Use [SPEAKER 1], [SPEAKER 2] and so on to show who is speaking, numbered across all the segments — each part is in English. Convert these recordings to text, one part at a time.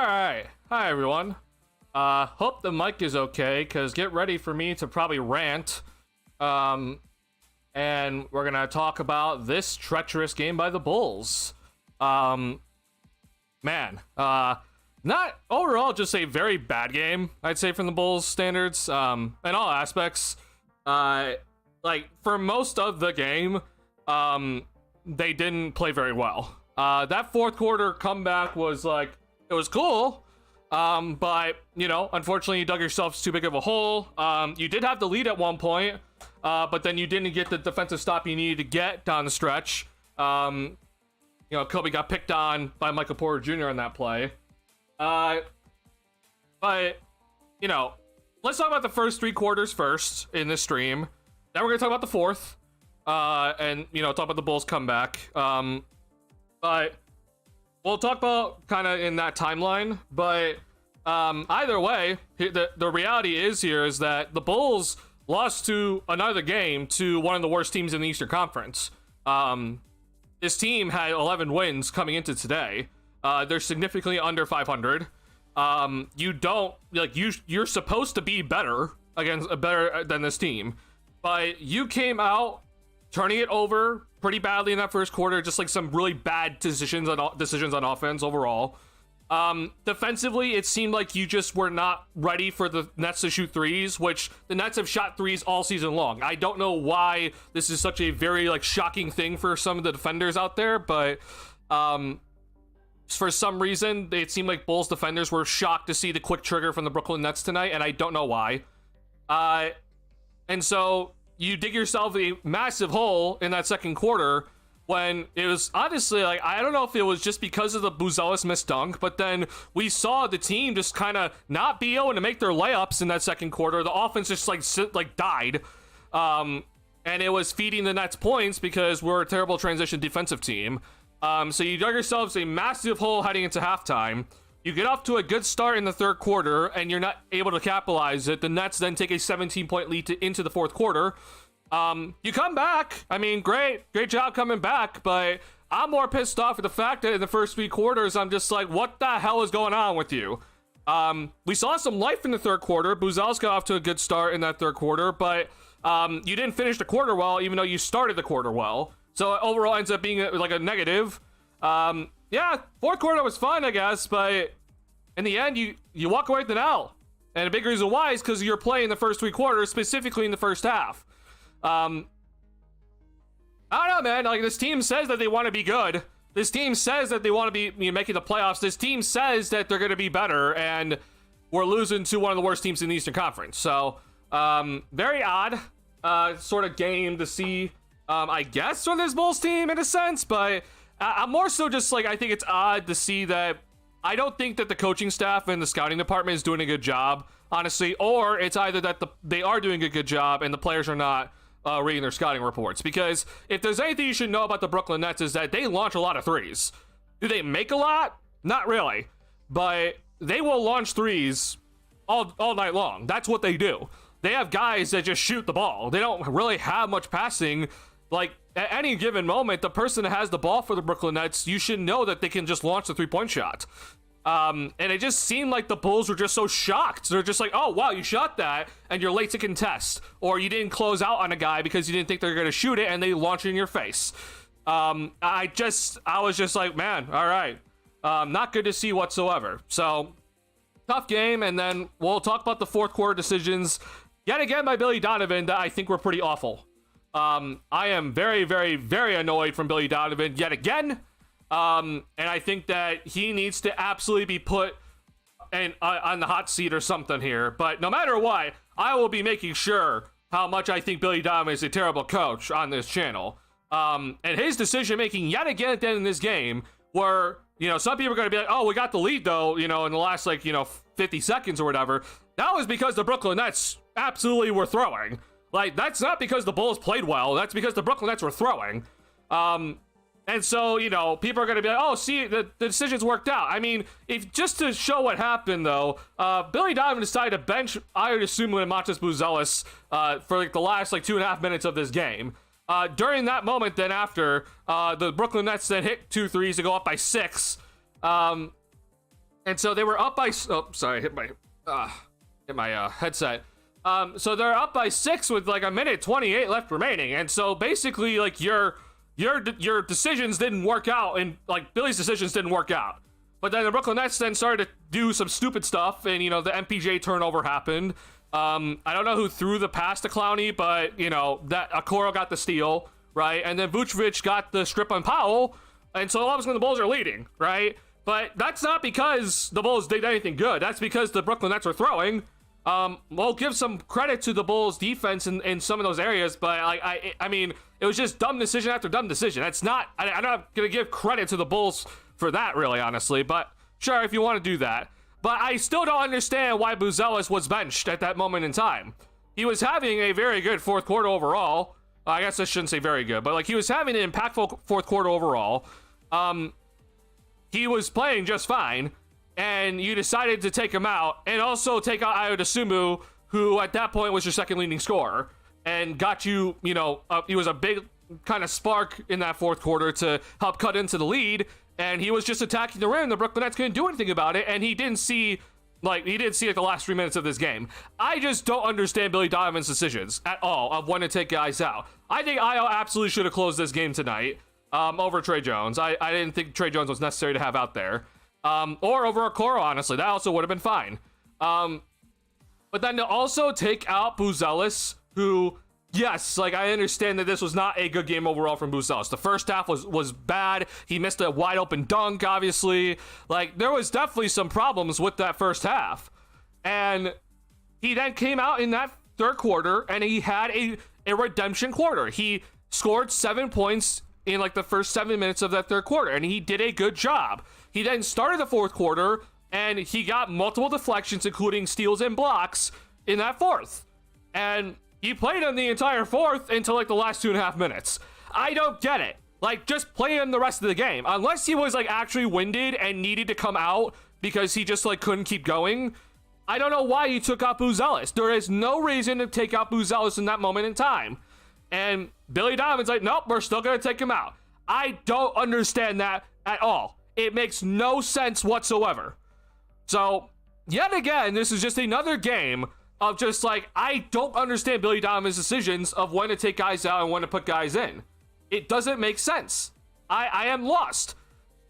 [SPEAKER 1] Alright. Hi, everyone. Hope the mic is okay, because get ready for me to probably rant. And we're gonna talk about this treacherous game by the Bulls. Man. Not overall just a very bad game, I'd say, from the Bulls standards, in all aspects. Like, for most of the game, they didn't play very well. That fourth quarter comeback was, like, it was cool, but, you know, unfortunately you dug yourselves too big of a hole. You did have the lead at one point, but then you didn't get the defensive stop you needed to get down the stretch. You know, Kobe got picked on by Michael Porter Jr. on that play. But, you know, let's talk about the first three quarters first in this stream. Then we're going to talk about the fourth, and, you know, talk about the Bulls comeback. But we'll talk about kind of in that timeline, but either way, the reality is that the Bulls lost to another game to one of the worst teams in the Eastern Conference. This team had 11 wins coming into today. They're significantly under 500. You're supposed to be better than this team, but you came out turning it over pretty badly in that first quarter, just like some really bad decisions on offense overall. Defensively, it seemed like you just were not ready for the Nets to shoot threes, which the Nets have shot threes all season long. I don't know why this is such a very shocking thing for some of the defenders out there, but for some reason, it seemed like Bulls defenders were shocked to see the quick trigger from the Brooklyn Nets tonight, and I don't know why. And so you dig yourself a massive hole in that second quarter when it was honestly, like, I don't know if it was just because of the Buzelis missed dunk, but then we saw the team just kind of not be able to make their layups in that second quarter. The offense just died. And it was feeding the Nets points because we're a terrible transition defensive team. So you dug yourselves a massive hole heading into halftime. You get off to a good start in the third quarter, and you're not able to capitalize it. The Nets then take a 17-point lead into the fourth quarter. You come back. I mean, great job coming back, but I'm more pissed off at the fact that in the first three quarters, I'm just like, what the hell is going on with you? We saw some life in the third quarter. Buzelis got off to a good start in that third quarter, but you didn't finish the quarter well, even though you started the quarter well. So it overall ends up being like a negative. Yeah, fourth quarter was fun, I guess, but in the end, you walk away with an L. And a big reason why is because you're playing the first three quarters, specifically in the first half. I don't know, man. Like, this team says that they want to be good. This team says that they want to be making the playoffs. This team says that they're going to be better, and we're losing to one of the worst teams in the Eastern Conference. So, very odd sort of game to see, I guess, from this Bulls team in a sense, but I'm more so just like, I think it's odd to see that I don't think that the coaching staff and the scouting department is doing a good job, honestly, or it's either that they are doing a good job and the players are not reading their scouting reports. Because if there's anything you should know about the Brooklyn Nets is that they launch a lot of threes. Do they make a lot? Not really. But they will launch threes all night long. That's what they do. They have guys that just shoot the ball. They don't really have much passing. Like, at any given moment, the person that has the ball for the Brooklyn Nets, you should know that they can just launch the three-point shot. And it just seemed like the Bulls were just so shocked. They're just like, oh, wow, you shot that, and you're late to contest. Or you didn't close out on a guy because you didn't think they were going to shoot it, and they launch it in your face. I was just like, man, all right. Not good to see whatsoever. So, tough game, and then we'll talk about the fourth quarter decisions, yet again by Billy Donovan, that I think were pretty awful. I am very, very, very annoyed from Billy Donovan yet again. And I think that he needs to absolutely be put on the hot seat or something here. But no matter what, I will be making sure how much I think Billy Donovan is a terrible coach on this channel. And his decision making yet again at the end of this game, where, you know, some people are going to be like, oh, we got the lead though, you know, in the last 50 seconds or whatever. That was because the Brooklyn Nets absolutely were throwing. Like, that's not because the Bulls played well. That's because the Brooklyn Nets were throwing. And so, you know, people are going to be like, oh, see, the decisions worked out. I mean, if just to show what happened, though, Billy Donovan decided to bench, I would assume, Montes Buzelis for the last 2.5 minutes of this game. During that moment, then after, the Brooklyn Nets then hit 2 threes to go up by 6. And And so they were up by, oh, sorry, hit my headset. So they're up by 6 with like a minute 28 left remaining. And so basically like your decisions didn't work out, and like Billy's decisions didn't work out. But then the Brooklyn Nets then started to do some stupid stuff, and the MPJ turnover happened. I don't know who threw the pass to Clowney, but that Okoro got the steal, right? And then Vucevic got the strip on Powell, and so all of a sudden the Bulls are leading, right? But that's not because the Bulls did anything good. That's because the Brooklyn Nets were throwing. We'll give some credit to the Bulls defense in some of those areas, but I mean, it was just dumb decision after dumb decision. That's not, I'm not going to give credit to the Bulls for that, really, honestly, but sure, if you want to do that. But I still don't understand why Buzelis was benched at that moment in time. He was having a very good fourth quarter overall. I guess I shouldn't say very good, but like he was having an impactful fourth quarter overall. He was playing just fine, and you decided to take him out and also take out Ayo Dosunmu, who at that point was your second leading scorer, and got you, he was a big kind of spark in that fourth quarter to help cut into the lead, and he was just attacking the rim. The Brooklyn Nets couldn't do anything about it, and he didn't see the last 3 minutes of this game. I just don't understand Billy Donovan's decisions at all of when to take guys out. I think Ayo absolutely should have closed this game tonight over Trey Jones. I didn't think Trey Jones was necessary to have out there. Or over Okoro, honestly. That also would have been fine. But then to also take out Buzelis, who, yes, like I understand that this was not a good game overall from Buzelis. The first half was bad. He missed a wide open dunk, obviously. Like, there was definitely some problems with that first half. And he then came out in that third quarter, and he had a redemption quarter. He scored 7 points in like the first 7 minutes of that third quarter, and he did a good job. He then started the fourth quarter, and he got multiple deflections, including steals and blocks, in that fourth. And he played him the entire fourth until like the last 2.5 minutes. I don't get it. Like, just play him the rest of the game. Unless he was like actually winded and needed to come out because he just like couldn't keep going. I don't know why you took out Buzelis. There is no reason to take out Buzelis in that moment in time. And Billy Donovan's like, nope, we're still going to take him out. I don't understand that at all. It makes no sense whatsoever. So, yet again, this is just another game of just like, I don't understand Billy Donovan's decisions of when to take guys out and when to put guys in. It doesn't make sense. I am lost.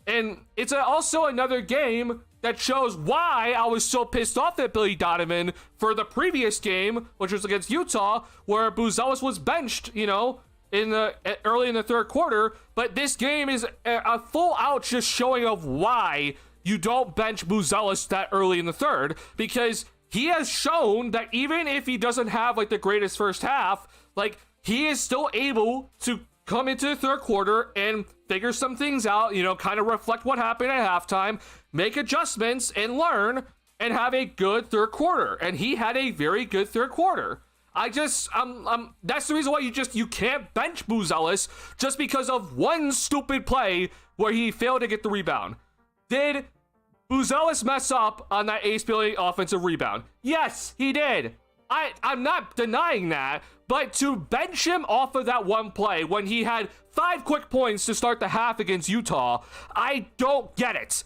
[SPEAKER 1] And it's also another game that shows why I was so pissed off at Billy Donovan for the previous game, which was against Utah, where Buzelis was benched, early in the third quarter. But this game is a full out just showing of why you don't bench Buzelis that early in the third, because he has shown that even if he doesn't have like the greatest first half, like he is still able to come into the third quarter and figure some things out, kind of reflect what happened at halftime, make adjustments and learn, and have a good third quarter. And he had a very good third quarter. That's the reason why you can't bench Buzelis just because of one stupid play where he failed to get the rebound. Did Buzelis mess up on that Ace Billy offensive rebound? Yes, he did. I'm not denying that, but to bench him off of that one play when he had 5 quick points to start the half against Utah, I don't get it.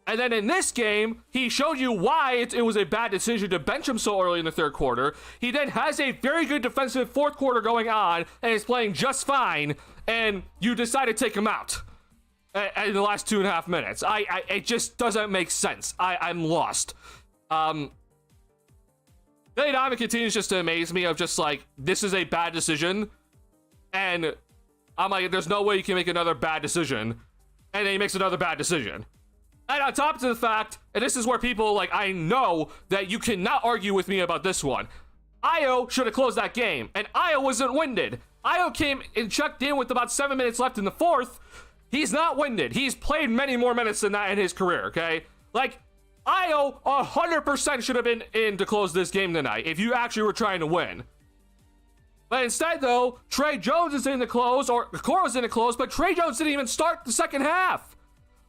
[SPEAKER 1] And then in this game, he showed you why it was a bad decision to bench him so early in the third quarter. He then has a very good defensive fourth quarter going on and is playing just fine, and you decide to take him out in the last 2.5 minutes. It just doesn't make sense. I'm lost. Billy Donovan continues just to amaze me of just like, this is a bad decision. And I'm like, there's no way you can make another bad decision. And then he makes another bad decision. And on top of the fact, and this is where people like, I know that you cannot argue with me about this one. Ayo should have closed that game. And Ayo wasn't winded. Ayo came and checked in with about 7 minutes left in the fourth. He's not winded. He's played many more minutes than that in his career, okay? Like, Ayo 100% should have been in to close this game tonight if you actually were trying to win. But instead, though, Trey Jones is in the close, or Okoro's in the close, but Trey Jones didn't even start the second half.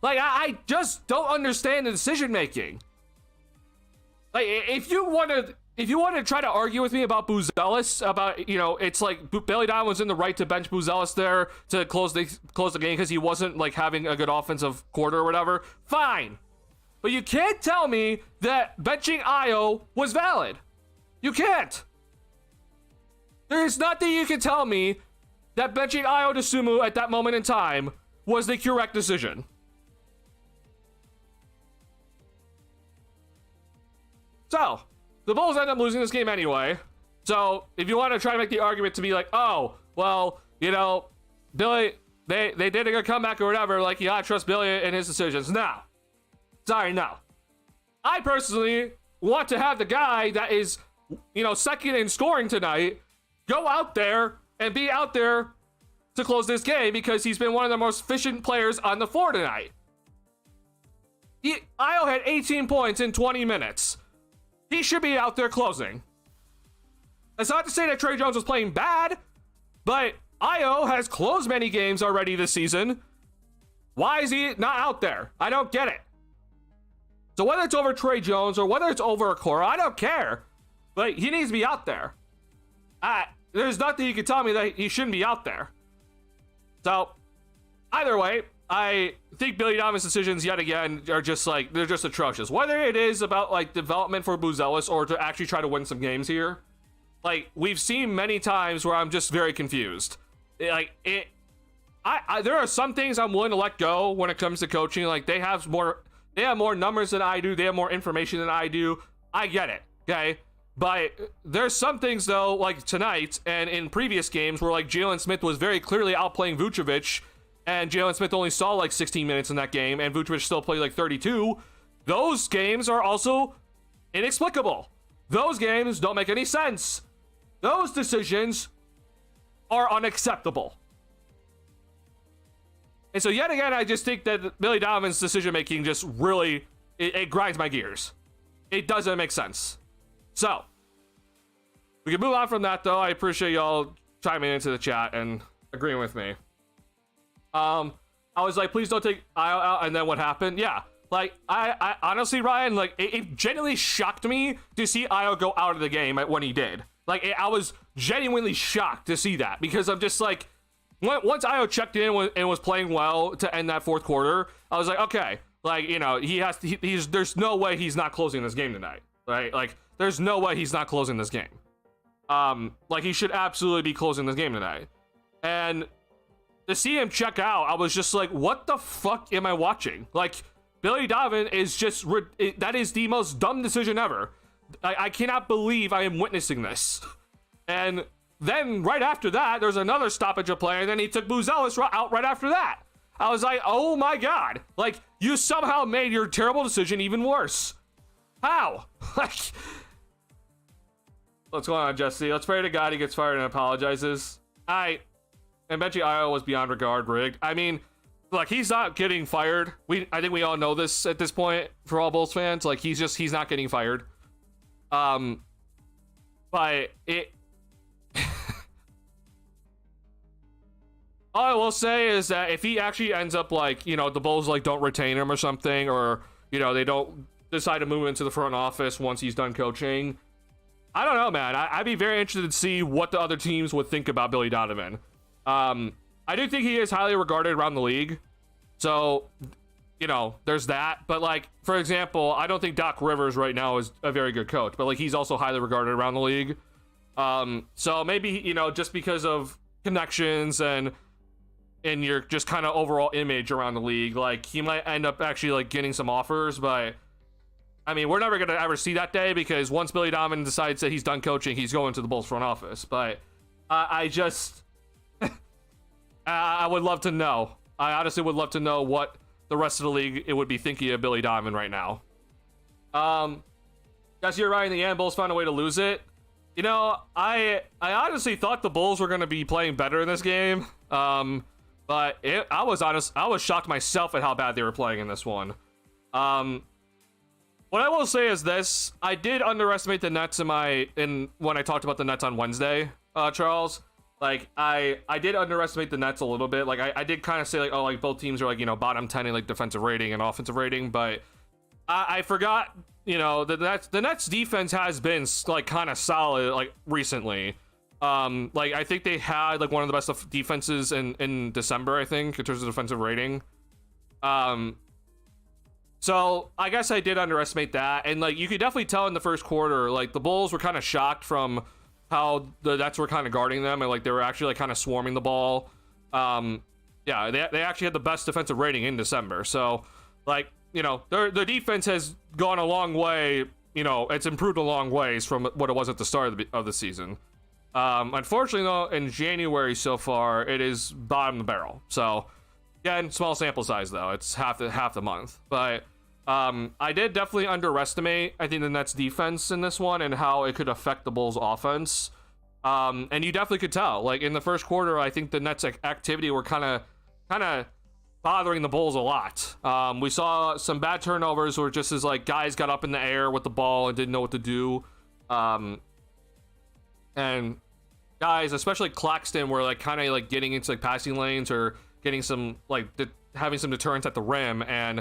[SPEAKER 1] Like, I just don't understand the decision making. Like, if you want to try to argue with me about Buzelis, about, it's like Billy Donovan was in the right to bench Buzelis there to close the game because he wasn't like having a good offensive quarter or whatever. Fine. But you can't tell me that benching Io was valid. You can't. There's nothing you can tell me that benching Io Dosunmu at that moment in time was the correct decision. So, the Bulls end up losing this game anyway. So, if you want to try to make the argument to be like, oh, well, you know, Billy, they did a good comeback or whatever, like, you gotta trust Billy in his decisions. No. Sorry, no. I personally want to have the guy that is, you know, second in scoring tonight go out there and be out there to close this game because he's been one of the most efficient players on the floor tonight. Io had 18 points in 20 minutes. He should be out there closing. That's not to say that Trey Jones was playing bad, but Io has closed many games already this season. Why is he not out there? I don't get it. So whether it's over Trey Jones or whether it's over Okoro, I don't care. But he needs to be out there. There's nothing you can tell me that he shouldn't be out there. So, either way, I think Billy Donovan's decisions yet again are just like, they're just atrocious. Whether it is about like development for Buzelis or to actually try to win some games here, like we've seen many times where I'm just very confused. Like there are some things I'm willing to let go when it comes to coaching. Like they have more numbers than I do. They have more information than I do. I get it. Okay. But there's some things though, like tonight and in previous games where like Jalen Smith was very clearly outplaying Vucevic, and Jalen Smith only saw like 16 minutes in that game, and Vucevic still played like 32. Those games are also inexplicable. Those games don't make any sense. Those decisions are unacceptable. And so yet again, I just think that Billy Donovan's decision making just really, it grinds my gears. It doesn't make sense. So, we can move on from that though. I appreciate y'all chiming into the chat and agreeing with me. I was like, please don't take Io out, and then what happened? Yeah, like, I honestly, Ryan, like, it genuinely shocked me to see Io go out of the game when he did. Like, I was genuinely shocked to see that, because I'm just like, once Io checked in and was playing well to end that fourth quarter, I was like, okay, like, you know, there's no way he's not closing this game tonight, right? Like, there's no way he's not closing this game. Like, he should absolutely be closing this game tonight. And to see him check out, I was just like, what the fuck am I watching? Like, Billy Donovan is just, that is the most dumb decision ever. I cannot believe I am witnessing this. And then right after that, there's another stoppage of play, and then he took Buzelis out right after that. I was like, oh my God. Like, you somehow made your terrible decision even worse. How? Like, what's going on, Jesse? Let's pray to God he gets fired and apologizes. And Benji Io was beyond regard rigged. I mean, like, he's not getting fired. I think we all know this at this point for all Bulls fans. Like, he's not getting fired. But it all I will say is that if he actually ends up, like, you know, the Bulls like don't retain him or something, or, you know, they don't decide to move into the front office once he's done coaching, I don't know, man. I'd be very interested to see what the other teams would think about Billy Donovan. I do think he is highly regarded around the league, so, you know, there's that. But, like, for example, I don't think Doc Rivers right now is a very good coach, but, like, he's also highly regarded around the league. So maybe, you know, just because of connections and your just kind of overall image around the league, like, he might end up actually, like, getting some offers. But I mean, we're never gonna ever see that day, because once Billy Donovan decides that he's done coaching, he's going to the Bulls front office. But I just I would love to know. I honestly would love to know what the rest of the league it would be thinking of Billy Donovan right now. Guys, you're right. In the end, Bulls found a way to lose it. You know, I honestly thought the Bulls were going to be playing better in this game. But I was shocked myself at how bad they were playing in this one. What I will say is this: I did underestimate the Nets when I talked about the Nets on Wednesday, Charles. Like, I did underestimate the Nets a little bit. Like, I did kind of say, like, oh, like, both teams are, like, you know, bottom 10 in, like, defensive rating and offensive rating, but I forgot, you know, the Nets defense has been, like, kind of solid, like, recently. Like, I think they had, like, one of the best defenses in December, I think, in terms of defensive rating. So I guess I did underestimate that, and like you could definitely tell in the first quarter, like the Bulls were kind of shocked from how the Nets were kind of guarding them, and like they were actually like kind of swarming the ball. Yeah, they actually had the best defensive rating in December. So like, you know, their defense has gone a long way. You know, it's improved a long ways from what it was at the start of the season. Unfortunately, though, in January so far, it is bottom of the barrel. So, again, small sample size, though. It's half the month. But I did definitely underestimate, I think, the Nets' defense in this one and how it could affect the Bulls' offense. And you definitely could tell. Like, in the first quarter, I think the Nets' activity were kind of bothering the Bulls a lot. We saw some bad turnovers where just as, like, guys got up in the air with the ball and didn't know what to do. And guys, especially Claxton, were like kind of like getting into like passing lanes or getting some like having some deterrence at the rim, and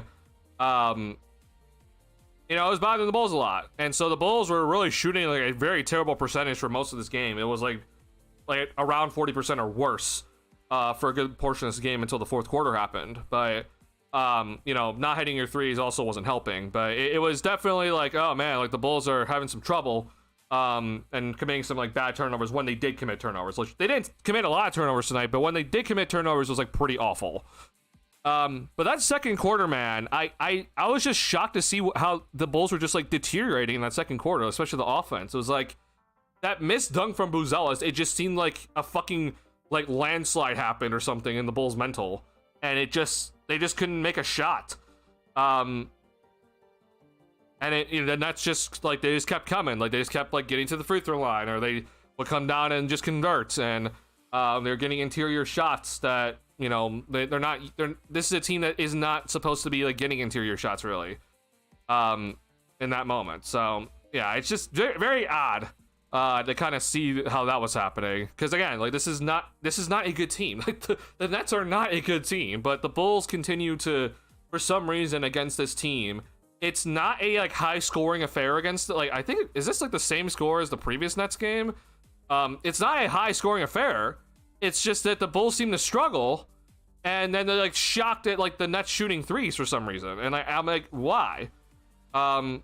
[SPEAKER 1] you know, it was bothering the Bulls a lot. And so the Bulls were really shooting like a very terrible percentage for most of this game. It was like around 40% or worse for a good portion of this game until the fourth quarter happened. But you know, not hitting your threes also wasn't helping. But it was definitely like, oh man, like the Bulls are having some trouble. And committing some like bad turnovers when they did commit turnovers. Like, they didn't commit a lot of turnovers tonight, but when they did commit turnovers, it was like pretty awful. But that second quarter, man, I was just shocked to see how the Bulls were just like deteriorating in that second quarter, especially the offense. It was like that missed dunk from Buzelis. It just seemed like a fucking like landslide happened or something in the Bulls' mental, and they just couldn't make a shot. And it, you know, then that's just like they just kept coming, like they just kept like getting to the free throw line, or they would come down and just convert, and they're getting interior shots that, you know, they're not. This is a team that is not supposed to be like getting interior shots really, in that moment. So yeah, it's just very, very odd to kind of see how that was happening, because again, like this is not a good team. Like the Nets are not a good team, but the Bulls continue to, for some reason, against this team. It's not a like high scoring affair against it. Like, I think, is this like the same score as the previous Nets game? It's not a high scoring affair. It's just that the Bulls seem to struggle, and then they're like shocked at like the Nets shooting threes for some reason. And I'm like, why? No,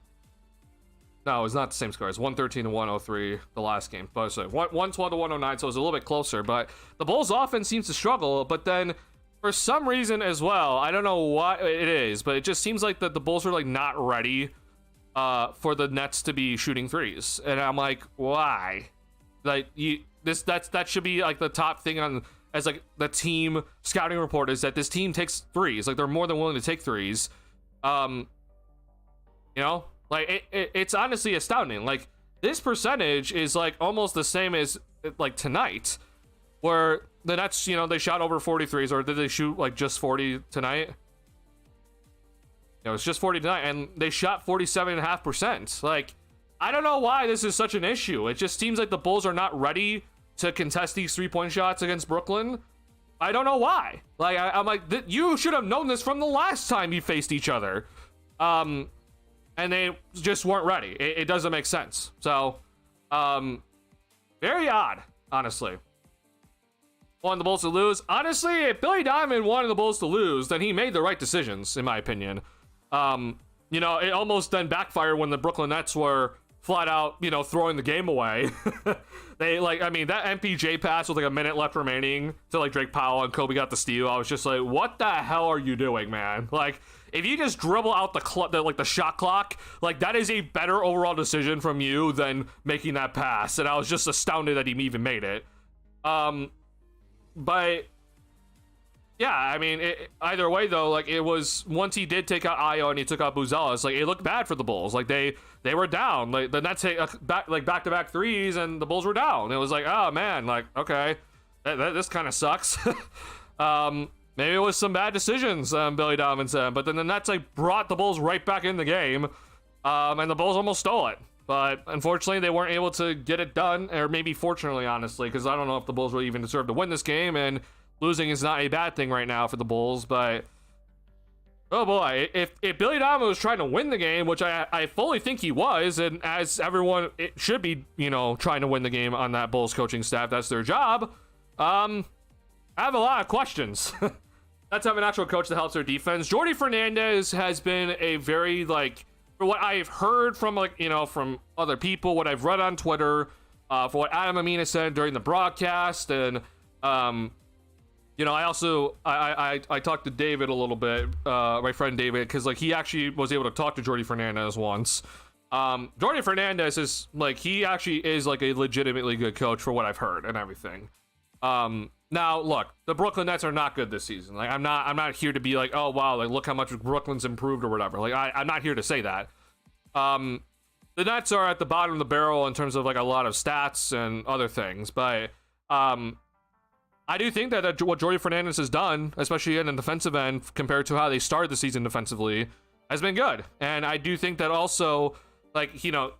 [SPEAKER 1] it's not the same score. It's 113 to 103 the last game. But sorry, 112 to 109, so it was a little bit closer. But the Bulls offense seems to struggle, but then for some reason as well, I don't know what it is, but it just seems like that the Bulls are like not ready for the Nets to be shooting threes, and I'm like, why? Like, that should be like the top thing on as like the team scouting report, is that this team takes threes. Like, they're more than willing to take threes. You know, like it's honestly astounding. Like, this percentage is like almost the same as like tonight, where the Nets, you know, they shot over 43s, or did they shoot like just 40 tonight? It was just 40 tonight, and they shot 47.5%. Like, I don't know why this is such an issue. It just seems like the Bulls are not ready to contest these 3-point shots against Brooklyn. I don't know why. Like, I'm like, you should have known this from the last time you faced each other. And they just weren't ready. It doesn't make sense. So, very odd, honestly. Wanted the Bulls to lose. Honestly, if Billy Donovan wanted the Bulls to lose, then he made the right decisions, in my opinion. You know, it almost then backfired when the Brooklyn Nets were flat out, you know, throwing the game away. They, like, I mean, that MPJ pass with like a minute left remaining to like Drake Powell and Kobe got the steal. I was just like, what the hell are you doing, man? Like, if you just dribble out the shot clock, like, that is a better overall decision from you than making that pass. And I was just astounded that he even made it. But yeah, I mean, either way though, like, it was, once he did take out Ayo and he took out Buzelis, like, it looked bad for the Bulls. Like, they were down. Like, the Nets hit back-to-back threes and the Bulls were down. It was like, oh man, like, okay, this kind of sucks. Maybe it was some bad decisions, Billy Donovan said, but then the Nets like brought the Bulls right back in the game, and the Bulls almost stole it. But unfortunately, they weren't able to get it done, or maybe fortunately, honestly, because I don't know if the Bulls would even deserve to win this game, and losing is not a bad thing right now for the Bulls. But oh boy, if Billy Donovan was trying to win the game, which I fully think he was, and as everyone, it should be, you know, trying to win the game on that Bulls coaching staff, that's their job. I have a lot of questions. Nets have an actual coach that helps their defense. Jordi Fernandez has been a very, like, for what I've heard from, like, you know, from other people, what I've read on Twitter, for what Adam Amina said during the broadcast, and you know, I also I talked to David a little bit, my friend David, because like he actually was able to talk to Jordi Fernandez once. Jordi Fernandez is like, he actually is like a legitimately good coach for what I've heard and everything. Now look, the Brooklyn Nets are not good this season. Like I'm not here to be like, oh wow, like look how much Brooklyn's improved or whatever. Like I'm not here to say that. The Nets are at the bottom of the barrel in terms of like a lot of stats and other things, but I do think that what Jordi Fernandez has done, especially in the defensive end, compared to how they started the season defensively, has been good. And I do think that also, like, you know,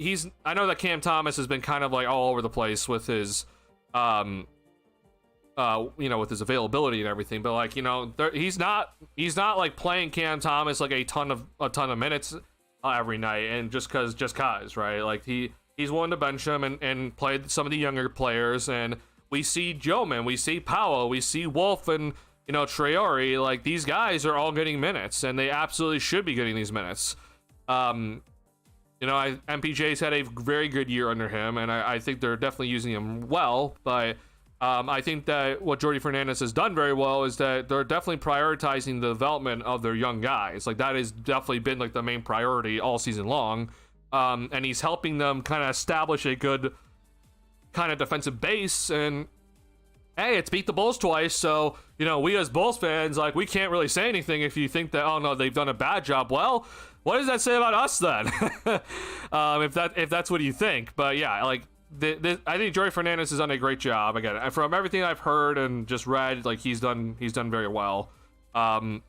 [SPEAKER 1] I know that Cam Thomas has been kind of like all over the place with his, you know, with his availability and everything, but like, you know, he's not like playing Cam Thomas like a ton of minutes every night, and just cause, right? Like he's willing to bench him and play some of the younger players, and we see Joman, we see Powell, we see Wolf, and you know, Traore. Like these guys are all getting minutes, and they absolutely should be getting these minutes. You know, MPJ's had a very good year under him, and I think they're definitely using him well, but I think that what Jordi Fernandez has done very well is that they're definitely prioritizing the development of their young guys. Like that has definitely been like the main priority all season long. And he's helping them kind of establish a good kind of defensive base. And hey, it's beat the Bulls twice. So, you know, we as Bulls fans, like we can't really say anything if you think that, oh no, they've done a bad job. Well, what does that say about us then? If that's what you think. But yeah, like, I think Jordi Fernandez has done a great job. Again, from everything I've heard and just read, like he's done very well. And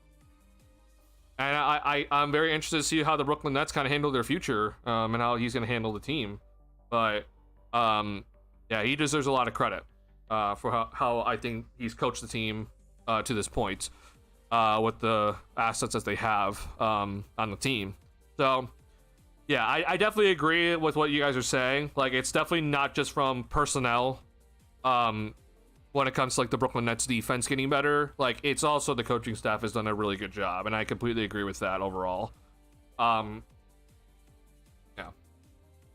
[SPEAKER 1] I'm very interested to see how the Brooklyn Nets kind of handle their future, and how he's going to handle the team. But yeah, he deserves a lot of credit for how I think he's coached the team to this point, with the assets that they have on the team. So yeah, I definitely agree with what you guys are saying. Like, it's definitely not just from personnel when it comes to, like, the Brooklyn Nets defense getting better. Like, it's also the coaching staff has done a really good job, and I completely agree with that overall. Yeah.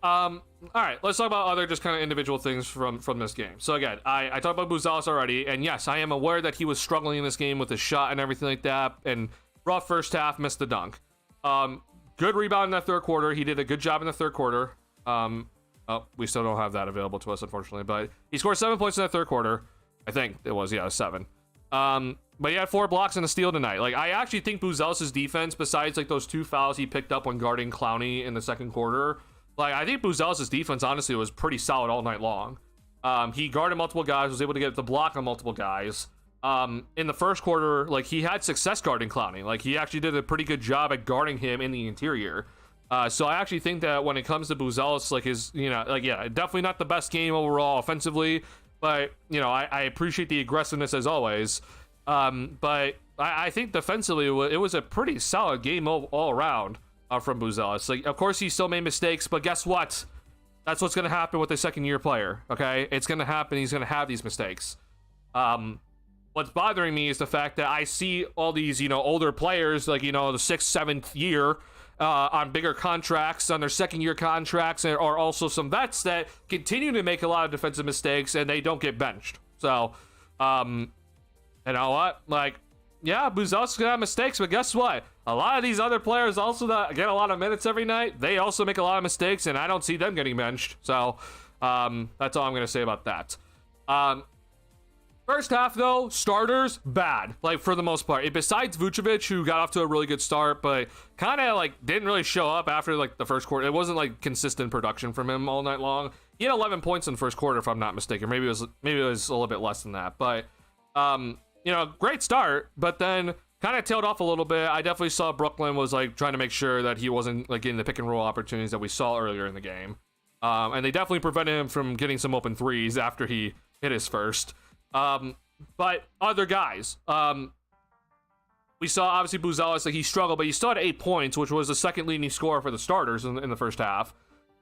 [SPEAKER 1] All right, let's talk about other just kind of individual things from this game. So, again, I talked about Buzelis already, and yes, I am aware that he was struggling in this game with his shot and everything like that, and rough first half, missed the dunk. Good rebound in that third quarter. He did a good job in the third quarter. Oh, we still don't have that available to us, unfortunately. But he scored 7 points in the third quarter. I think it was, yeah, 7. But he had 4 blocks and a steal tonight. Like, I actually think Buzelis' defense, besides like those 2 fouls he picked up when guarding Clowney in the second quarter, like I think Buzelis' defense honestly was pretty solid all night long. He guarded multiple guys, was able to get the block on multiple guys. In the first quarter, like he had success guarding Clowney. Like he actually did a pretty good job at guarding him in the interior. So I actually think that when it comes to Buzelis, like his, you know, like, yeah, definitely not the best game overall offensively, but you know, I appreciate the aggressiveness as always. But I think defensively, it was a pretty solid game all around from Buzelis. Like, of course he still made mistakes, but guess what? That's what's going to happen with a second year player. Okay. It's going to happen. He's going to have these mistakes. What's bothering me is the fact that I see all these, you know, older players, like, you know, the 6th, 7th year on bigger contracts, on their second year contracts, or also some vets that continue to make a lot of defensive mistakes and they don't get benched. So, you know what? Like, yeah, Buzelis gonna have mistakes, but guess what? A lot of these other players also that get a lot of minutes every night, they also make a lot of mistakes, and I don't see them getting benched. So, that's all I'm gonna say about that. First half, though, starters, bad, like, for the most part. Besides Vucevic, who got off to a really good start, but kind of, like, didn't really show up after, like, the first quarter. It wasn't, like, consistent production from him all night long. He had 11 points in the first quarter, if I'm not mistaken. Maybe it was a little bit less than that. But, you know, great start, but then kind of tailed off a little bit. I definitely saw Brooklyn was, like, trying to make sure that he wasn't, like, getting the pick-and-roll opportunities that we saw earlier in the game. And they definitely prevented him from getting some open threes after he hit his first. But other guys, we saw obviously Buzelis, like he struggled, but he still had 8 points, which was the second leading scorer for the starters in the first half.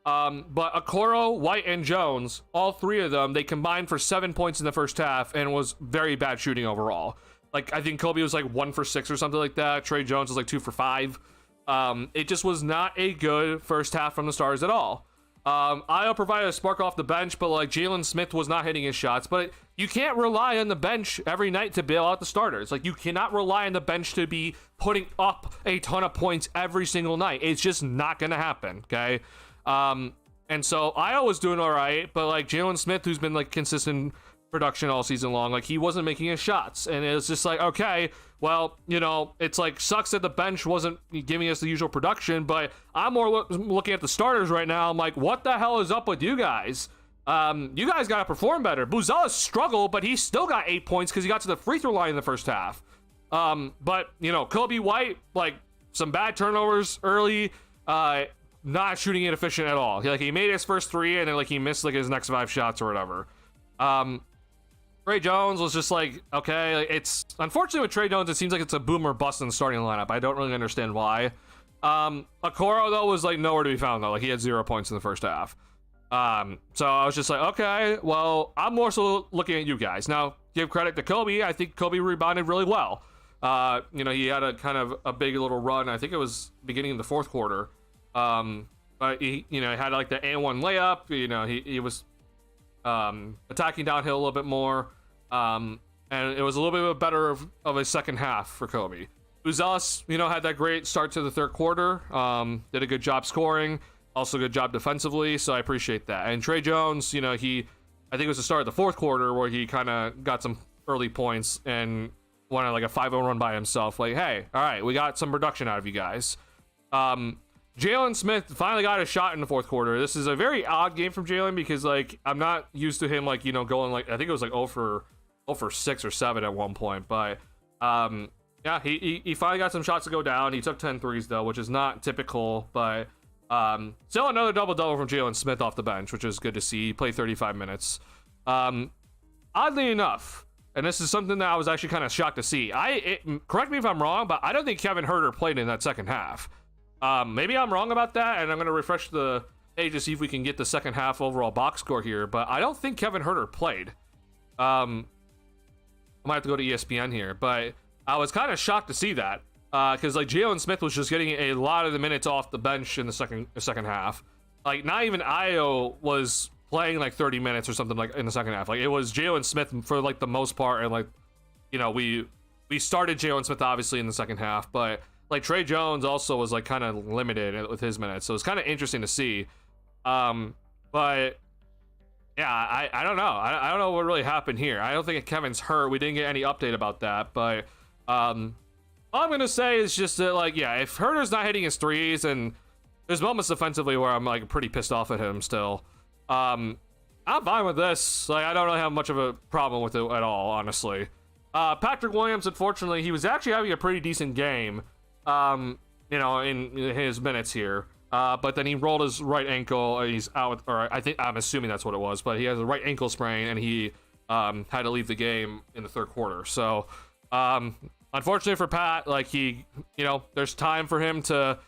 [SPEAKER 1] But Okoro, White, and Jones, all 3 of them, they combined for 7 points in the first half, and was very bad shooting overall. Like, I think Kobe was like 1 for 6 or something like that. Trey Jones was like 2 for 5. It just was not a good first half from the Stars at all. Io provided a spark off the bench, but like Jalen Smith was not hitting his shots. But you can't rely on the bench every night to bail out the starters. Like, you cannot rely on the bench to be putting up a ton of points every single night. It's just not going to happen, okay? And so Io was doing all right, but like Jalen Smith, who's been like consistent production all season long, like he wasn't making his shots. And it was just like, okay, well, you know, it's like sucks that the bench wasn't giving us the usual production, but I'm more looking at the starters right now. I'm like, what the hell is up with you guys? You guys got to perform better. Buzelis struggled, but he still got 8 points because he got to the free throw line in the first half. But, you know, Kobe White, like some bad turnovers early, not shooting it efficient at all. He made his first 3 and then like he missed like his next 5 shots or whatever. Trey Jones was just like, okay, it's unfortunately with Trey Jones, it seems like it's a boom or bust in the starting lineup. I don't really understand why. Okoro though was like nowhere to be found though. Like he had 0 points in the first half. So I was just like, okay, well, I'm more so looking at you guys. Now, give credit to Kobe. I think Kobe rebounded really well. You know, he had a kind of a big little run. I think it was beginning of the fourth quarter. But he, you know, had like the and one layup. You know, he was attacking downhill a little bit more. And it was a little bit better of a second half for Kobe. Buzelis, you know, had that great start to the third quarter. Did a good job scoring. Also good job defensively, so I appreciate that. And Trey Jones, you know, I think it was the start of the fourth quarter where he kind of got some early points and wanted like a 5-0 run by himself. Like, hey, all right, we got some production out of you guys. Jalen Smith finally got a shot in the fourth quarter. This is a very odd game from Jalen because, like, I'm not used to him, like, you know, going, like, I think it was, like, 0 for 6 or 7 at one point. But, yeah, he finally got some shots to go down. He took 10 threes, though, which is not typical. But still another double-double from Jalen Smith off the bench, which is good to see. He played 35 minutes. Oddly enough, and this is something that I was actually kind of shocked to see. Correct me if I'm wrong, but I don't think Kevin Huerter played in that second half. Maybe I'm wrong about that, and I'm going to refresh the page to see if we can get the second half overall box score here, but I don't think Kevin Huerter played. I might have to go to ESPN here, but I was kind of shocked to see that, because like Jalen Smith was just getting a lot of the minutes off the bench in the second half. Like, not even Io was playing like 30 minutes or something like in the second half. Like, it was Jalen Smith for like the most part, and like, you know, we started Jalen Smith obviously in the second half, but like Trey Jones also was like kind of limited with his minutes, so it's kind of interesting to see. But yeah, I don't know. I don't know what really happened here. I don't think Kevin's hurt. We didn't get any update about that, but all I'm gonna say is just that, like, yeah, if Huerter's not hitting his threes, and there's moments defensively where I'm like pretty pissed off at him still. I'm fine with this. Like, I don't really have much of a problem with it at all, honestly. Patrick Williams, unfortunately, he was actually having a pretty decent game. You know, in his minutes here. But then he rolled his right ankle. He's out, or I'm assuming that's what it was, but he has a right ankle sprain, and he had to leave the game in the third quarter. So, unfortunately for Pat, like, you know, there's time for him to,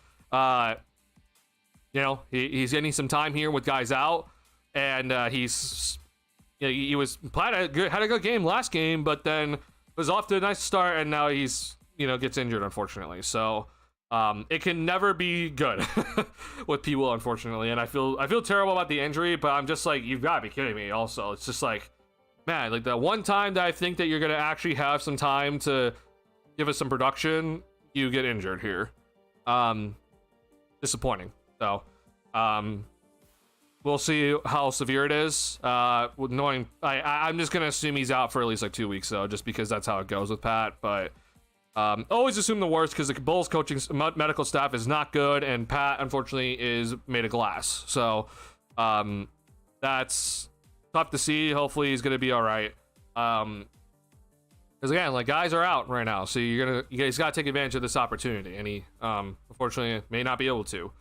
[SPEAKER 1] you know, he's getting some time here with guys out, and he's, you know, had a good game last game, but then was off to a nice start, and now he's, you know, gets injured, unfortunately. So it can never be good with P. Will, unfortunately. And I feel terrible about the injury, but I'm just like, you've got to be kidding me. Also, it's just like, man, like, the one time that I think that you're gonna actually have some time to give us some production, you get injured here. Disappointing. So we'll see how severe it is. With knowing, I'm just gonna assume he's out for at least like 2 weeks though, just because that's how it goes with Pat. But always assume the worst, because the Bulls coaching medical staff is not good, and Pat, unfortunately, is made of glass. So that's tough to see. Hopefully he's gonna be all right. Because again, like, guys are out right now, so you guys gotta take advantage of this opportunity, and he unfortunately may not be able to.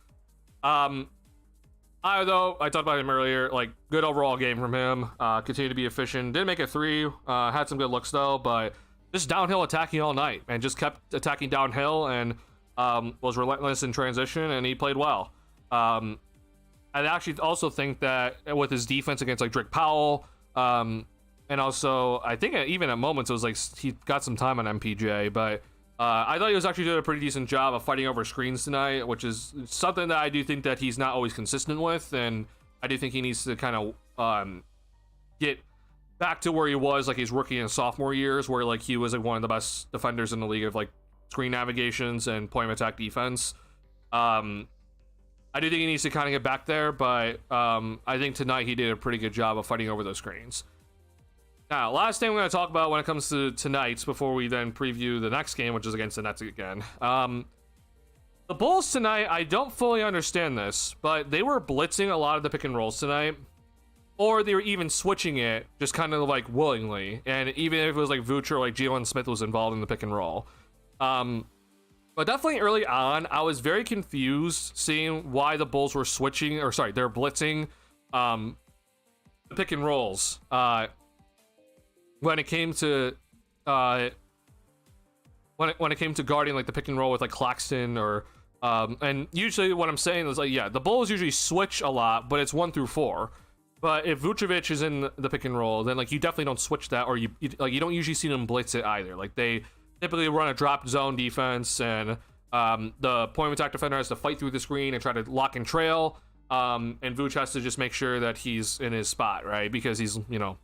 [SPEAKER 1] I talked about him earlier. Like, good overall game from him. Continued to be efficient. Didn't make a 3. Had some good looks though, but just downhill attacking all night, and just kept attacking downhill, and was relentless in transition, and he played well. I actually also think that with his defense against like Drake Powell, And also, I think even at moments it was like he got some time on MPJ, but I thought he was actually doing a pretty decent job of fighting over screens tonight, which is something that I do think that he's not always consistent with, and I do think he needs to kind of get back to where he was like his rookie and sophomore years, where like he was like one of the best defenders in the league of like screen navigations and point of attack defense. I do think he needs to kind of get back there, but I think tonight he did a pretty good job of fighting over those screens. Now, last thing we're going to talk about when it comes to tonight's, before we then preview the next game, which is against the Nets again. The Bulls tonight, I don't fully understand this, but they were blitzing a lot of the pick and rolls tonight, or they were even switching it just kind of like willingly, and even if it was like Vooch or like Jalen Smith was involved in the pick and roll. But definitely early on, I was very confused seeing why the Bulls were switching, or sorry, they're blitzing the pick and rolls when it came to when it came to guarding like the pick and roll with like Claxton or and usually what I'm saying is like, yeah, the Bulls usually switch a lot, but it's 1 through 4. But if Vucevic is in the pick and roll, then like you definitely don't switch that, or you don't usually see them blitz it either. Like they typically run a drop zone defense, and the point of attack defender has to fight through the screen and try to lock and trail, and Vooch has to just make sure that he's in his spot, right? Because he's, you know,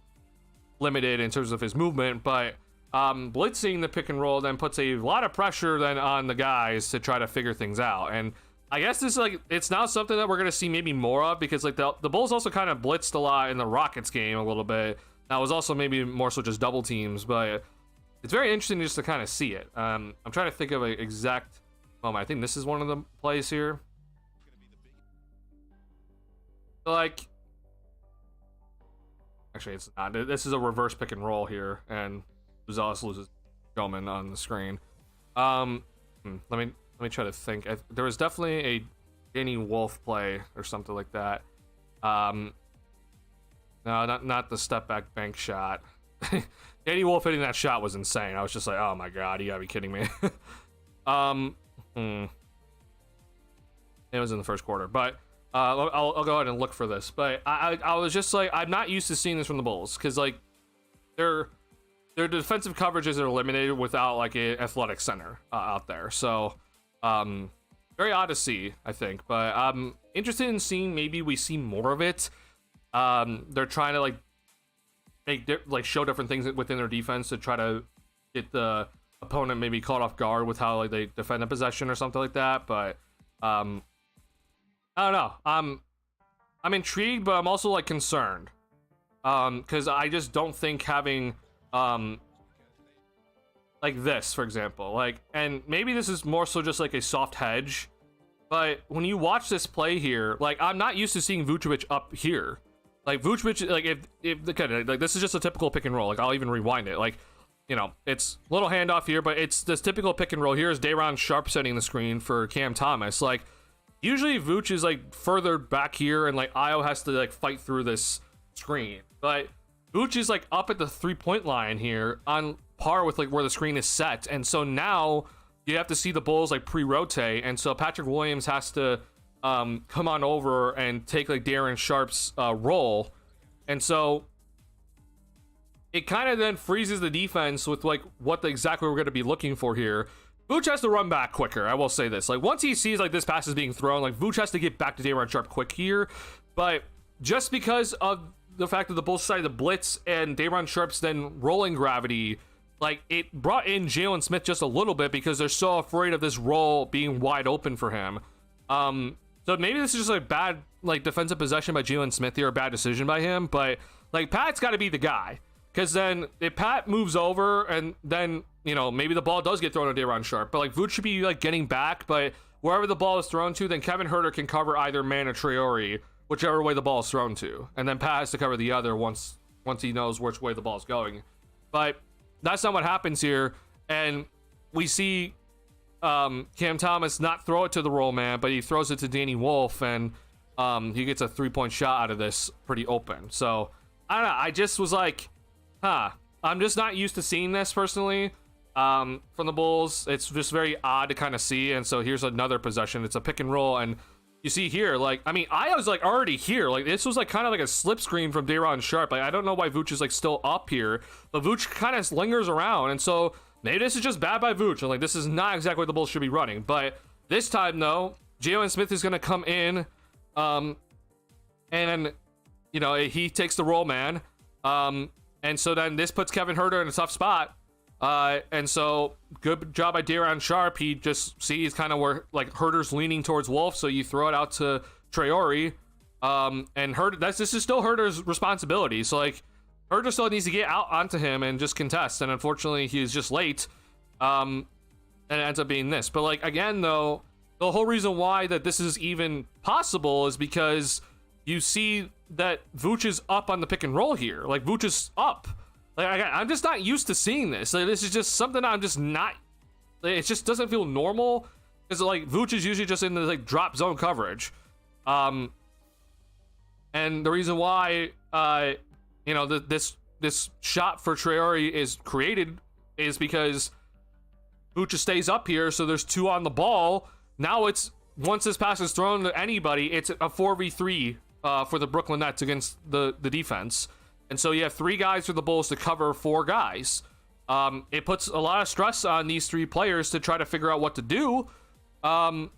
[SPEAKER 1] limited in terms of his movement. But blitzing the pick and roll then puts a lot of pressure then on the guys to try to figure things out. And I guess this is like, it's now something that we're going to see maybe more of, because like the Bulls also kind of blitzed a lot in the Rockets game a little bit. That was also maybe more so just double teams, but it's very interesting just to kind of see it. I'm trying to think of an exact moment. I think this is one of the plays here. Like, actually, it's not. This is a reverse pick and roll here, and Uzelis loses Gilman on the screen. Let me try to think. There was definitely a Danny Wolf play or something like that. No, not the step back bank shot. Danny Wolf hitting that shot was insane. I was just like, oh my god, you gotta be kidding me. It was in the first quarter, but I'll go ahead and look for this. But I was just like, I'm not used to seeing this from the Bulls, because like their defensive coverages are eliminated without like an athletic center out there. So very odd to see, I think, but I'm interested in seeing, maybe we see more of it. They're trying to like show different things within their defense to try to get the opponent maybe caught off guard with how like they defend a possession or something like that. But I don't know. I'm intrigued, but I'm also like concerned, because I just don't think having like this, for example, like, and maybe this is more so just like a soft hedge, but when you watch this play here, like, I'm not used to seeing Vucevic up here. Like Vucevic, like if the kind of like, this is just a typical pick and roll. Like, I'll even rewind it. Like, you know, it's a little handoff here, but it's this typical pick and roll. Here's Day'Ron Sharpe setting the screen for Cam Thomas. Like, usually Vooch is like further back here, and like Io has to like fight through this screen, but Vooch is like up at the 3-point line here on par with like where the screen is set. And so now you have to see the Bulls like pre-rotate, and so Patrick Williams has to come on over and take like Day'Ron Sharpe's role. And so it kind of then freezes the defense with like what exactly we're going to be looking for here. Vooch has to run back quicker. I will say this. Like, once he sees like this pass is being thrown, like Vooch has to get back to Day'Ron Sharpe quick here. But just because of the fact that the Bulls decided to blitz and Day'Ron Sharpe's then rolling gravity, like, it brought in Jalen Smith just a little bit because they're so afraid of this role being wide open for him. So maybe this is just a bad like defensive possession by Jalen Smith here, a bad decision by him. But like, Pat's got to be the guy, because then if Pat moves over and then, you know, maybe the ball does get thrown to Day'Ron Sharpe, but like Vooch should be like getting back. But wherever the ball is thrown to, then Kevin Huerter can cover either man or Traore, whichever way the ball is thrown to, and then Pat has to cover the other once he knows which way the ball is going. But that's not what happens here, and we see Cam Thomas not throw it to the roll man, but he throws it to Danny Wolf, and he gets a 3-point shot out of this pretty open. So I don't know, I just was like, I'm just not used to seeing this personally from the Bulls. It's just very odd to kind of see. And so here's another possession. It's a pick and roll, and you see here, like, I mean, I was like already here. Like, this was like kind of like a slip screen from Dayron Sharp. Like, I don't know why Vooch is like still up here, but Vooch kind of lingers around. And so maybe this is just bad by Vooch. And like, this is not exactly what the Bulls should be running. But this time, though, Jalen Smith is going to come in. And, you know, he takes the role man. And so then this puts Kevin Huerter in a tough spot. And so good job by Dayron Sharp. He just sees kind of where like Huerter's leaning towards Wolf, so you throw it out to Traore. And Huerter, this is still Huerter's responsibility. So like Huerter still needs to get out onto him and just contest. And unfortunately, he's just late. And it ends up being this. But like again, though, the whole reason why that this is even possible is because you see that Vooch is up on the pick and roll here. Like Vooch is up. Like I'm just not used to seeing this. Like, this is just something I'm just not. Like, it just doesn't feel normal because like Vooch is usually just in the like drop zone coverage, and the reason why you know this shot for Traore is created is because Vooch just stays up here. So there's two on the ball. Now it's once this pass is thrown to anybody, it's a 4v3 for the Brooklyn Nets against the defense. And so you have three guys for the Bulls to cover four guys. It puts a lot of stress on these three players to try to figure out what to do. And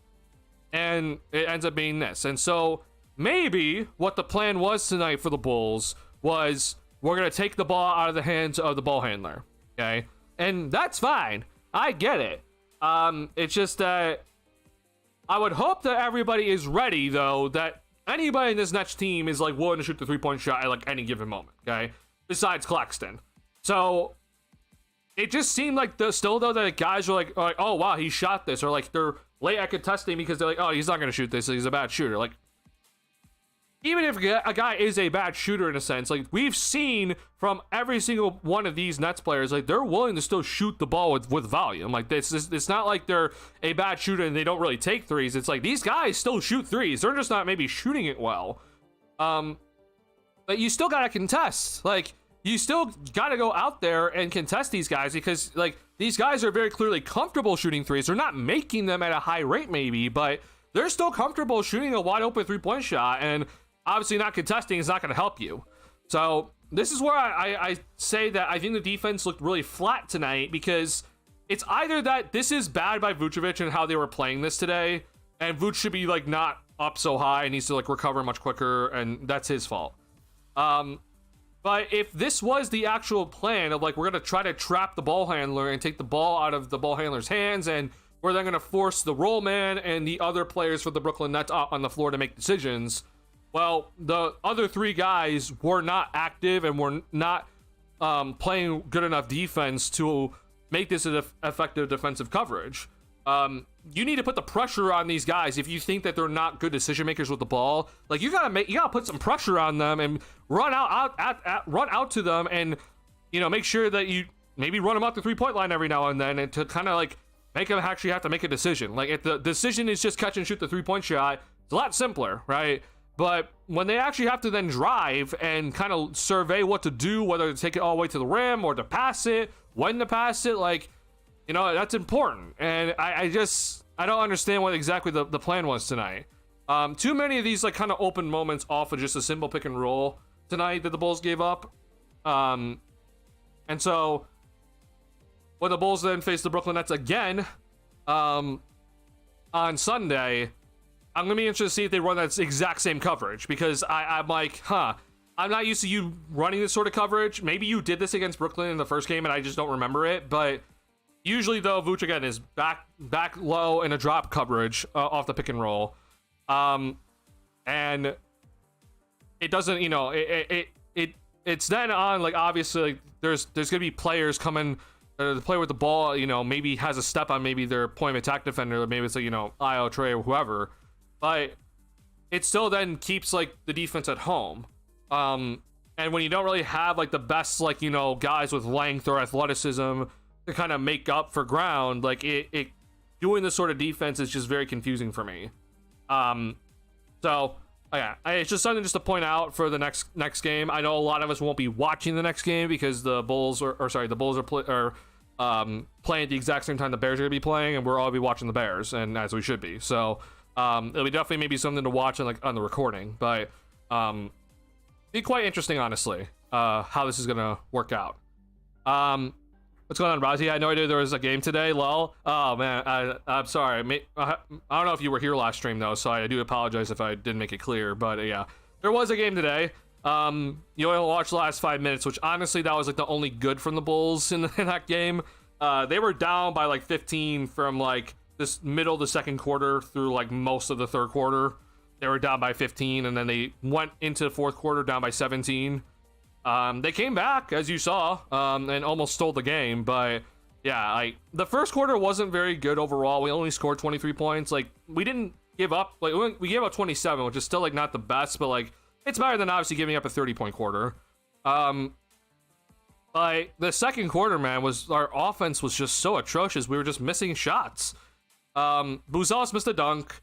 [SPEAKER 1] it ends up being this. And so maybe what the plan was tonight for the Bulls was we're going to take the ball out of the hands of the ball handler. Okay. And that's fine. I get it. It's just that I would hope that everybody is ready, though, that anybody in this Nets team is like willing to shoot the 3-point shot at like any given moment, okay? Besides Claxton. So it just seemed like still though that guys were like, oh wow, he shot this, or like they're late at contesting because they're like, oh, he's not gonna shoot this, he's a bad shooter. Like, even if a guy is a bad shooter in a sense, like we've seen from every single one of these Nets players, like they're willing to still shoot the ball with volume. Like it's not like they're a bad shooter and they don't really take threes. It's like these guys still shoot threes. They're just not maybe shooting it well. But you still gotta contest. Like you still gotta go out there and contest these guys because like these guys are very clearly comfortable shooting threes. They're not making them at a high rate maybe, but they're still comfortable shooting a wide open 3-point shot, and obviously not contesting is not going to help you. So this is where I say that I think the defense looked really flat tonight, because it's either that this is bad by Vucevic and how they were playing this today, and Vuce should be like not up so high and needs to like recover much quicker, and that's his fault. But if this was the actual plan of like we're going to try to trap the ball handler and take the ball out of the ball handler's hands, and we're then going to force the roll man and the other players for the Brooklyn Nets up on the floor to make decisions, well, the other three guys were not active and were not playing good enough defense to make this an effective defensive coverage. You need to put the pressure on these guys if you think that they're not good decision makers with the ball. Like you gotta put some pressure on them and run out to them, and you know, make sure that you maybe run them out the 3-point line every now and then, and to kind of like make them actually have to make a decision. Like if the decision is just catch and shoot the 3-point shot, it's a lot simpler, right? But when they actually have to then drive and kind of survey what to do, whether to take it all the way to the rim or to pass it, when to pass it, like, you know, that's important. And I don't understand what exactly the plan was tonight. Too many of these like kind of open moments off of just a simple pick and roll tonight that the Bulls gave up. And so when the Bulls then face the Brooklyn Nets again on Sunday, I'm going to be interested to see if they run that exact same coverage, because I'm like, I'm not used to you running this sort of coverage. Maybe you did this against Brooklyn in the first game and I just don't remember it. But usually, though, Vooch, again, is back low in a drop coverage off the pick and roll. And it doesn't, you know, it's then on, like, obviously, like, there's going to be players coming. The player with the ball, you know, maybe has a step on maybe their point of attack defender, or maybe it's like, you know, Io, Trey, or whoever. But it still then keeps like the defense at home. And when you don't really have like the best, like, you know, guys with length or athleticism to kind of make up for ground, like it doing this sort of defense is just very confusing for me. So yeah, it's just something just to point out for the next game. I know a lot of us won't be watching the next game because the Bulls are playing at the exact same time the Bears are gonna be playing, and we're all be watching the Bears, and as we should be. So It'll be definitely maybe something to watch on the recording, but be quite interesting, honestly, how this is gonna work out. What's going on, Razi? I had no idea there was a game today. Lol. Oh man, I'm sorry. I don't know if you were here last stream though, so I do apologize if I didn't make it clear. But yeah, there was a game today. You only watched the last 5 minutes, which honestly that was like the only good from the Bulls in that game. They were down by like 15 from like this middle of the second quarter through like most of the third quarter. They were down by 15, and then they went into the fourth quarter down by 17. They came back, as you saw, and almost stole the game. But yeah, the first quarter wasn't very good overall. We only scored 23 points. Like, we didn't give up. Like, we gave up 27, which is still like not the best, but like it's better than obviously giving up a 30-point quarter. Like the second quarter, man, our offense was just so atrocious. We were just missing shots. Buzelis missed a dunk,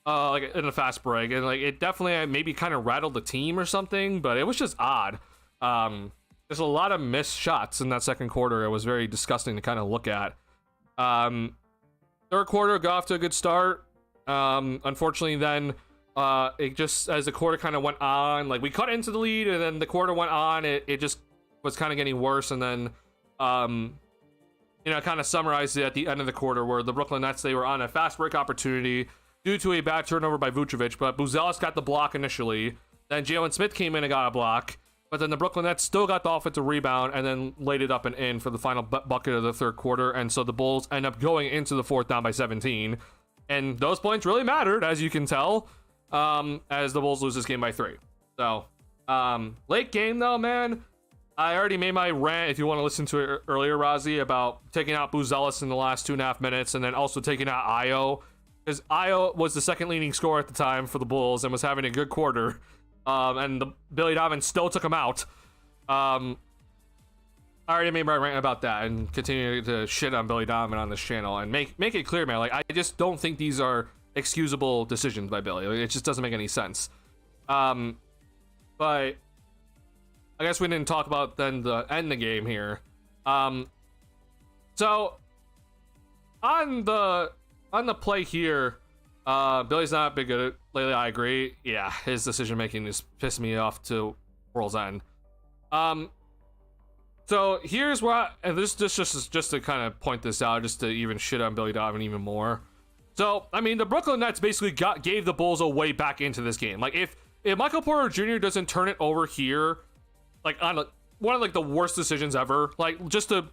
[SPEAKER 1] like in a fast break, and like it definitely maybe kind of rattled the team or something. But it was just odd. There's a lot of missed shots in that second quarter. It was very disgusting to kind of look at. Third quarter got off to a good start. Unfortunately, then it just, as the quarter kind of went on, like we cut into the lead, and then the quarter went on. It just was kind of getting worse, and then kind of summarized it at the end of the quarter where the Brooklyn Nets, they were on a fast break opportunity due to a bad turnover by Vucevic, but Buzelis got the block initially. Then Jalen Smith came in and got a block. But then the Brooklyn Nets still got the offensive rebound and then laid it up and in for the final bucket of the third quarter. And so the Bulls end up going into the fourth down by 17. And those points really mattered, as you can tell, as the Bulls lose this game by 3. So, late game, though, man. I already made my rant, if you want to listen to it earlier, Razi, about taking out Buzelis in the last 2.5 minutes and then also taking out Ayo. Because Ayo was the second leading scorer at the time for the Bulls and was having a good quarter. And Billy Donovan still took him out. I already made my rant about that and continue to shit on Billy Donovan on this channel and make it clear, man. Like, I just don't think these are excusable decisions by Billy. Like, it just doesn't make any sense. But I guess we didn't talk about then the end the game here. So on the play here, Billy's not been good at lately. I agree. Yeah, his decision making is pissing me off to world's end. So here's where and this just to kind of point this out, just to even shit on Billy Donovan even more. So I mean, the Brooklyn Nets basically gave the Bulls a way back into this game. Like if Michael Porter Jr. doesn't turn it over here, like on one of like the worst decisions ever. Like just to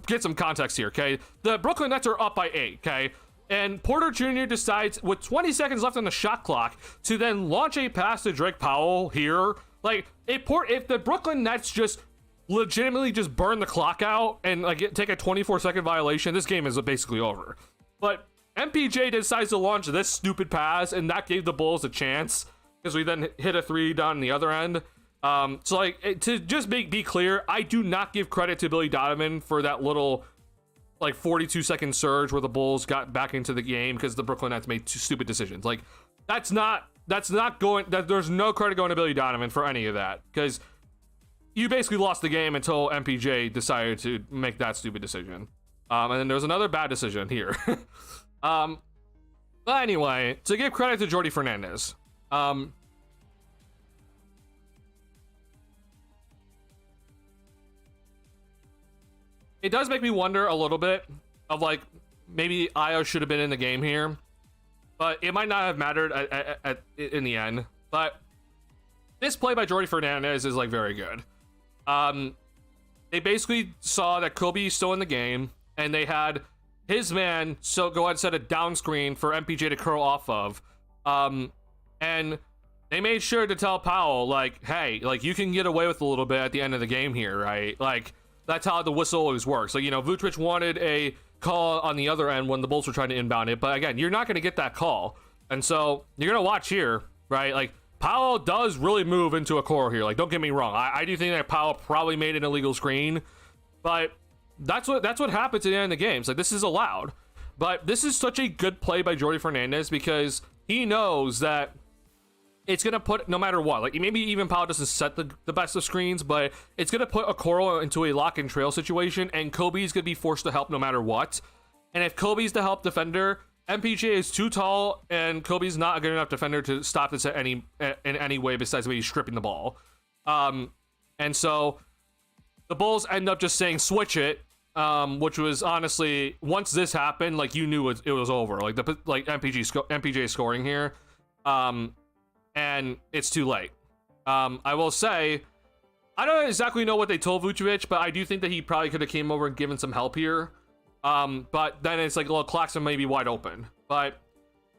[SPEAKER 1] get some context here, okay? The Brooklyn Nets are up by 8, okay? And Porter Jr. decides, with 20 seconds left on the shot clock, to then launch a pass to Drake Powell here. Like, if the Brooklyn Nets just legitimately just burn the clock out and like take a 24-second violation, this game is basically over. But MPJ decides to launch this stupid pass, and that gave the Bulls a chance because we then hit a 3 down the other end. So like to just be clear, I do not give credit to Billy Donovan for that little like 42-second surge where the Bulls got back into the game because the Brooklyn Nets made 2 stupid decisions. Like that's not going, that there's no credit going to Billy Donovan for any of that, because you basically lost the game until MPJ decided to make that stupid decision. And then there's another bad decision here. But anyway, to give credit to Jordi Fernandez, it does make me wonder a little bit of like maybe Ayo should have been in the game here, but it might not have mattered in the end. But this play by Jordi Fernandez is like very good. They basically saw that Kobe's still in the game, and they had his man so go ahead and set a down screen for MPJ to curl off of, and they made sure to tell Powell like, hey, like you can get away with a little bit at the end of the game here, right? Like that's how the whistle always works. Like, you know, Vucevic wanted a call on the other end when the Bulls were trying to inbound it, but again, you're not going to get that call, and so you're going to watch here, right? Like Powell does really move into a core here. Like, don't get me wrong, I do think that Powell probably made an illegal screen, but that's what happens at the end of the games. Like, this is allowed, but this is such a good play by Jordi Fernandez because he knows that it's going to put, no matter what, like maybe even Powell doesn't set the best of screens, but it's going to put Okoro into a lock and trail situation, and Kobe's going to be forced to help no matter what. And if Kobe's the help defender, MPJ is too tall, and Kobe's not a good enough defender to stop this in any way besides maybe stripping the ball. And so the Bulls end up just saying switch it, which was honestly, once this happened, like, you knew it was over. Like MPJ scoring here, and it's too late. I will say, I don't exactly know what they told Vucevic, but I do think that he probably could have came over and given some help here. But then it's like, well, Claxton may be wide open. But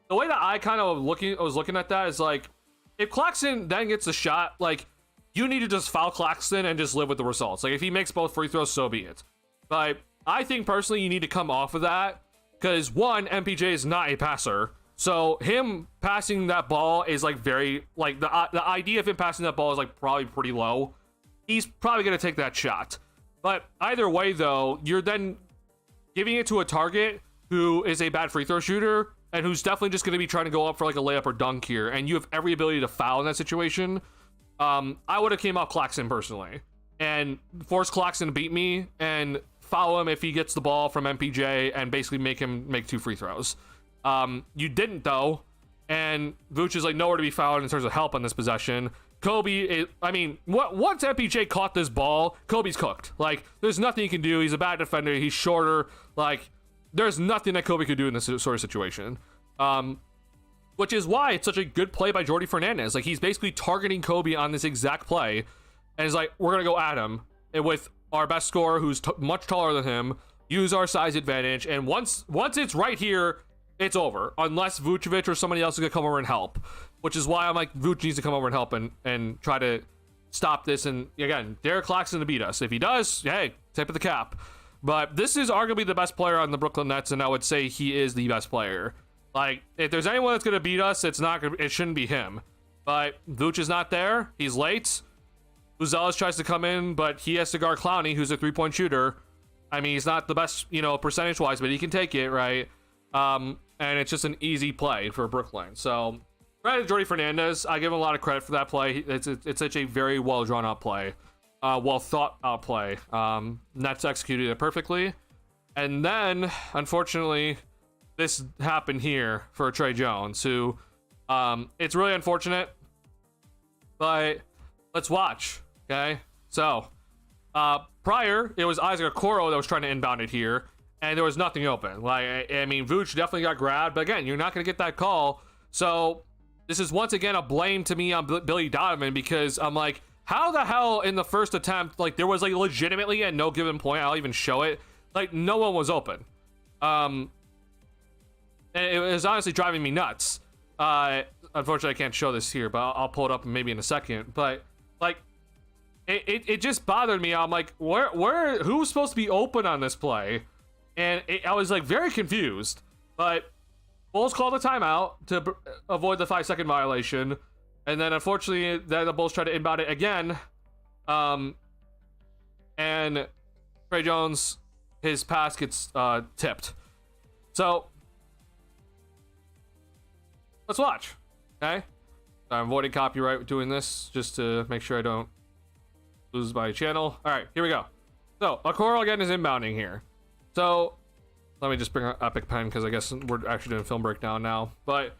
[SPEAKER 1] the way that I kind of was looking at that is like, if Claxton then gets a shot, like, you need to just foul Claxton and just live with the results. Like, if he makes both free throws, so be it. But I think personally you need to come off of that, because one, MPJ is not a passer. So him passing that ball is like very, like, the idea of him passing that ball is like probably pretty low. He's probably going to take that shot. But either way, though, you're then giving it to a target who is a bad free throw shooter and who's definitely just going to be trying to go up for like a layup or dunk here. And you have every ability to foul in that situation. I would have came off Claxton personally and force Claxton to beat me and foul him if he gets the ball from MPJ and basically make him make 2 free throws. You didn't, though. And Vooch is like nowhere to be found in terms of help on this possession. Kobe, once MPJ caught this ball, Kobe's cooked. Like, there's nothing he can do. He's a bad defender. He's shorter. Like, there's nothing that Kobe could do in this sort of situation. Which is why it's such a good play by Jordi Fernandez. Like, he's basically targeting Kobe on this exact play. And he's like, we're going to go at him. And with our best scorer, who's much taller than him, use our size advantage. And once it's right here, it's over. Unless Vucevic or somebody else is going to come over and help. Which is why I'm like, Vooch needs to come over and help and try to stop this. And again, Derek Claxton to beat us. If he does, hey, tip of the cap. But this is arguably the best player on the Brooklyn Nets, and I would say he is the best player. Like, if there's anyone that's going to beat us, it shouldn't be him. But Vooch is not there. He's late. Buzelis tries to come in, but he has to guard Clowney, who's a 3-point shooter. I mean, he's not the best, percentage-wise, but he can take it, right? And it's just an easy play for Brooklyn. So, credit to Jordi Fernandez. I give him a lot of credit for that play. It's such a very well drawn out play, well thought out play. Nets executed it perfectly, and then unfortunately, this happened here for Trey Jones, who it's really unfortunate. But let's watch. Okay, so prior it was Isaac Okoro that was trying to inbound it here, and there was nothing open. Like, I mean, Vooch definitely got grabbed, but again, you're not going to get that call. So this is once again a blame to me on Billy Donovan, because I'm like, how the hell in the first attempt, like, there was like legitimately at no given point, I'll even show it, like, no one was open. And it was honestly driving me nuts. Unfortunately, I can't show this here, but I'll pull it up maybe in a second. But like, it just bothered me. I'm like, who's supposed to be open on this play? And I was like very confused. But Bulls called a timeout to avoid the 5-second violation, and then unfortunately, then the Bulls tried to inbound it again. And Trey Jones, his pass gets tipped. So let's watch. Okay, I'm avoiding copyright doing this just to make sure I don't lose my channel. All right, here we go. So Okoro again is inbounding here. So let me just bring up Epic Pen, because I guess we're actually doing film breakdown now. But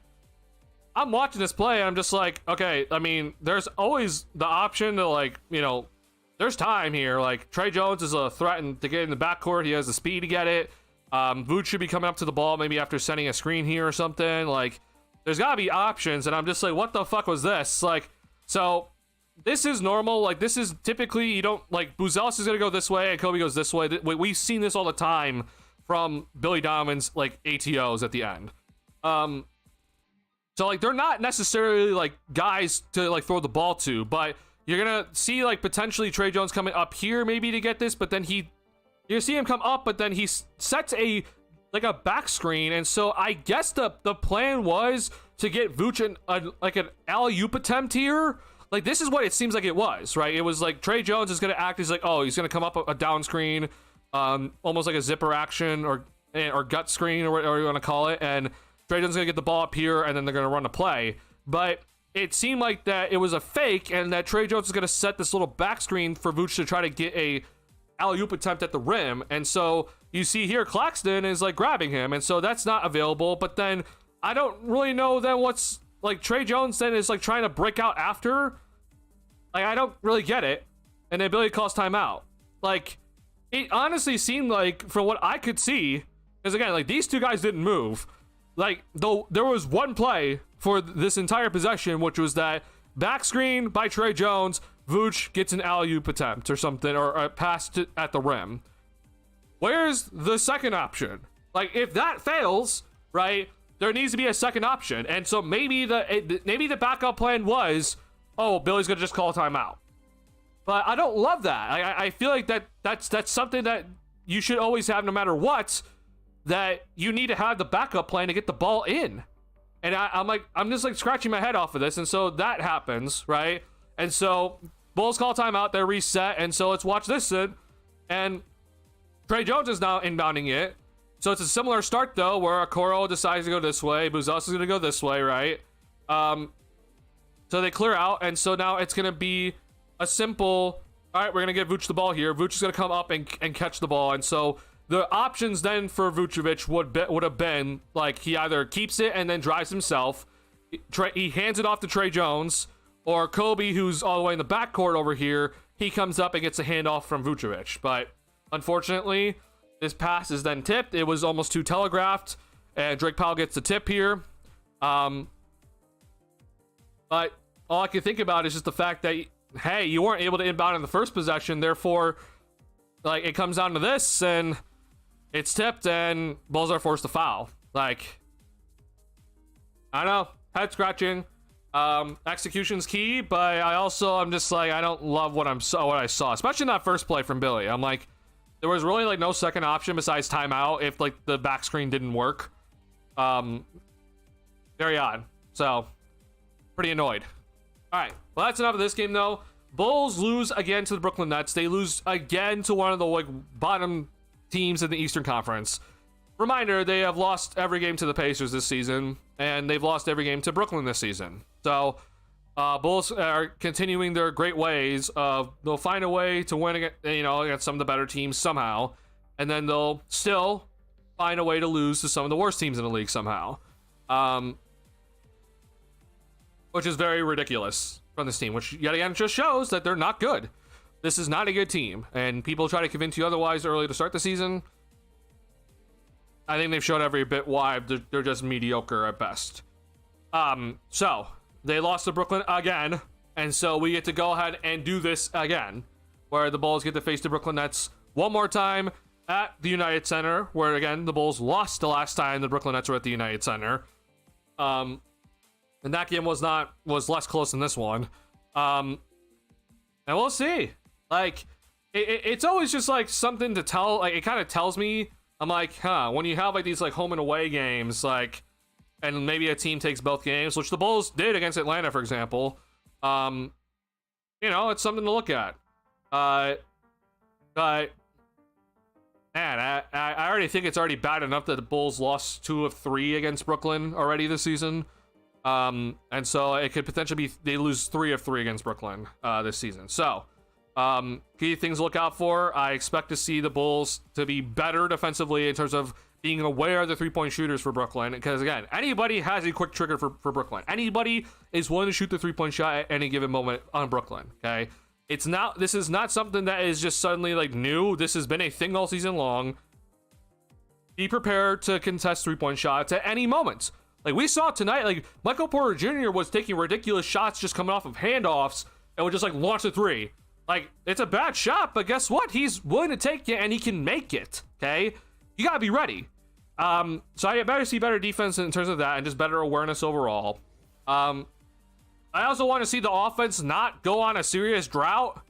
[SPEAKER 1] I'm watching this play and I'm just like, okay, I mean, there's always the option to, like, there's time here. Like, Trey Jones is a threat to get in the backcourt. He has the speed to get it. Vooch should be coming up to the ball maybe after setting a screen here or something. Like, there's gotta be options, and I'm just like, what the fuck was this? Like, so this is normal. Like, this is typically, you don't, like, Buzelis is gonna go this way and Kobe goes this way. We've seen this all the time from Billy Donovan's, like, ATOs at the end. So, like, they're not necessarily, like, guys to, like, throw the ball to, but you're gonna see, like, potentially Trey Jones coming up here maybe to get this, but then you see him come up, but then he sets a back screen, and so I guess the plan was to get Vooch an alley-oop attempt here. Like, this is what it seems like it was, right? It was like Trey Jones is gonna act, he's like, oh, he's gonna come up a down screen, almost like a zipper action or gut screen or whatever you want to call it, and Trey Jones is gonna get the ball up here, and then they're gonna run a play. But it seemed like that it was a fake, and that Trey Jones is gonna set this little back screen for Vooch to try to get a alley-oop attempt at the rim. And so you see here Claxton is like grabbing him, and so that's not available. But then I don't really know then what's like Trey Jones then is like trying to break out after. Like, I don't really get it. And then Billy calls timeout. Like, it honestly seemed like, from what I could see, is again, like, these two guys didn't move. Like, though there was one play for this entire possession, which was that back screen by Trey Jones, Vooch gets an alley-oop attempt or something, or a pass at the rim. Where's the second option? Like, if that fails, right, there needs to be a second option. And so maybe the backup plan was, oh, Billy's gonna just call a timeout. But I don't love that. I feel like that's something that you should always have no matter what, that you need to have the backup plan to get the ball in. And I'm just like scratching my head off of this. And so that happens, right? And so Bulls call timeout, they're reset. And so let's watch this then. And Trey Jones is now inbounding it. So it's a similar start though, where Okoro decides to go this way. Bouzas is going to go this way, right? So they clear out. And so now it's going to be a simple, all right, we're going to give Vooch the ball here. Vooch is going to come up and catch the ball. And so the options then for Vucevic would have been like he either keeps it and then drives himself, he hands it off to Trey Jones, or Kobe, who's all the way in the backcourt over here, he comes up and gets a handoff from Vucevic. But unfortunately, this pass is then tipped. It was almost too telegraphed, and Drake Powell gets the tip here. But all I can think about is just the fact that, hey, you weren't able to inbound in the first possession, therefore, like, it comes down to this, and it's tipped, and Bulls are forced to foul. Like, I don't know, head scratching. Execution's key, but I'm just like, I don't love what I saw, especially in that first play from Billy. I'm like, there was really like no second option besides timeout if like the back screen didn't work. Very odd. So, pretty annoyed. All right, well, that's enough of this game though. Bulls lose again to the Brooklyn Nets. They lose again to one of the like bottom teams in the Eastern Conference. Reminder, they have lost every game to the Pacers this season, and they've lost every game to Brooklyn this season. So Bulls are continuing their great ways of they'll find a way to win against some of the better teams somehow, and then they'll still find a way to lose to some of the worst teams in the league somehow, which is very ridiculous from this team, which yet again just shows that they're not good. This is not a good team, and people try to convince you otherwise early to start the season. I think they've shown every bit why they're just mediocre at best. So they lost to Brooklyn again, and so we get to go ahead and do this again, where the Bulls get to face the Brooklyn Nets one more time at the United Center, where again the Bulls lost the last time the Brooklyn Nets were at the United Center. And that game was less close than this one. And we'll see. Like, it's always just like something to tell. Like, it kind of tells me, I'm like, when you have like these like home and away games, like, and maybe a team takes both games, which the Bulls did against Atlanta, for example. It's something to look at. But man, I already think it's already bad enough that the Bulls lost 2 of 3 against Brooklyn already this season. And so it could potentially be they lose 3 of 3 against Brooklyn this season. So key things to look out for. I expect to see the Bulls to be better defensively in terms of being aware of the 3-point shooters for Brooklyn, because again, anybody has a quick trigger for Brooklyn. Anybody is willing to shoot the 3-point shot at any given moment on Brooklyn. Okay, this is not something that is just suddenly like new. This has been a thing all season long. Be prepared to contest 3-point shots at any moment. Like we saw tonight, like Michael Porter Jr. was taking ridiculous shots just coming off of handoffs and would just like launch a 3. Like, it's a bad shot, but guess what? He's willing to take it and he can make it. Okay, you gotta be ready. So I better see better defense in terms of that and just better awareness overall. I also want to see the offense not go on a serious drought.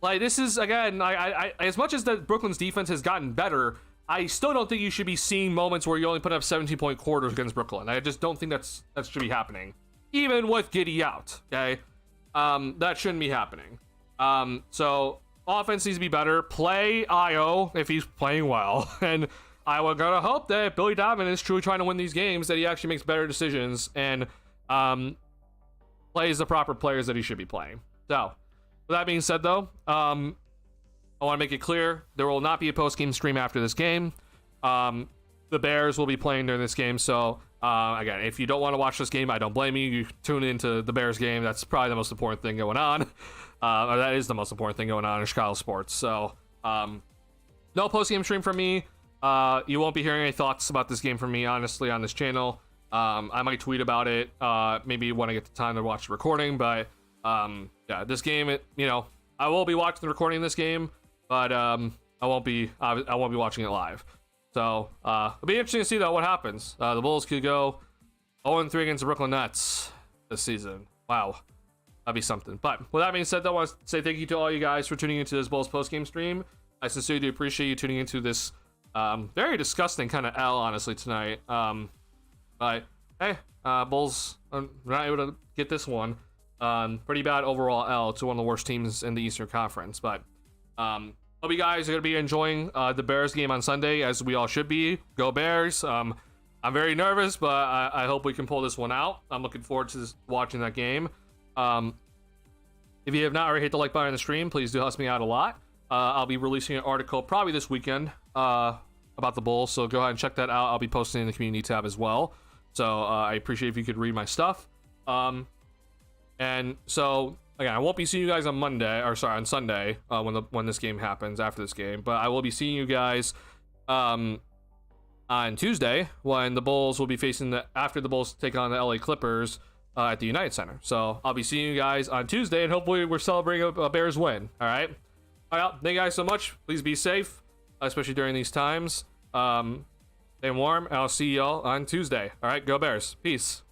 [SPEAKER 1] Like, this is again, I as much as that Brooklyn's defense has gotten better, I still don't think you should be seeing moments where you only put up 17-point quarters against Brooklyn. I just don't think that should be happening, even with Giddey out. Okay, that shouldn't be happening. So offense needs to be better. Play Io if he's playing well, and I would gotta hope that Billy Donovan is truly trying to win these games, that he actually makes better decisions and plays the proper players that he should be playing. So with that being said, though, I I want to make it clear there will not be a post-game stream after this game. The Bears will be playing during this game, so again, if you don't want to watch this game, I don't blame you. You tune into the Bears game. That's probably the most important thing going on. Or that is the most important thing going on in Chicago sports. So no post-game stream from me. You won't be hearing any thoughts about this game from me, honestly, on this channel. I might tweet about it, maybe when I get the time to watch the recording, but yeah, this game, I will be watching the recording of this game, but I won't be watching it live. So it'll be interesting to see though what happens. The Bulls could go 0-3 against the Brooklyn Nets this season. Wow, that'd be something. But with that being said, though, I want to say thank you to all you guys for tuning into this Bulls post-game stream. I sincerely do appreciate you tuning into this very disgusting kind of L, honestly, tonight. But hey, Bulls are not able to get this one. Pretty bad overall L to one of the worst teams in the Eastern Conference. But hope you guys are going to be enjoying the Bears game on Sunday, as we all should be. Go Bears. I'm very nervous, but I hope we can pull this one out. I'm looking forward to watching that game. If you have not already hit the like button on the stream, please do help me out a lot. I'll be releasing an article probably this weekend about the Bulls, so go ahead and check that out. I'll be posting in the community tab as well. So I appreciate if you could read my stuff. And so again, I won't be seeing you guys on Sunday when this game happens after this game, but I will be seeing you guys on Tuesday when the Bulls will be facing after the Bulls take on the LA Clippers at the United Center. So I'll be seeing you guys on Tuesday, and hopefully we're celebrating a Bears win. All right. Thank you guys so much. Please be safe, especially during these times. Stay warm, and I'll see y'all on Tuesday. All right, go Bears. Peace.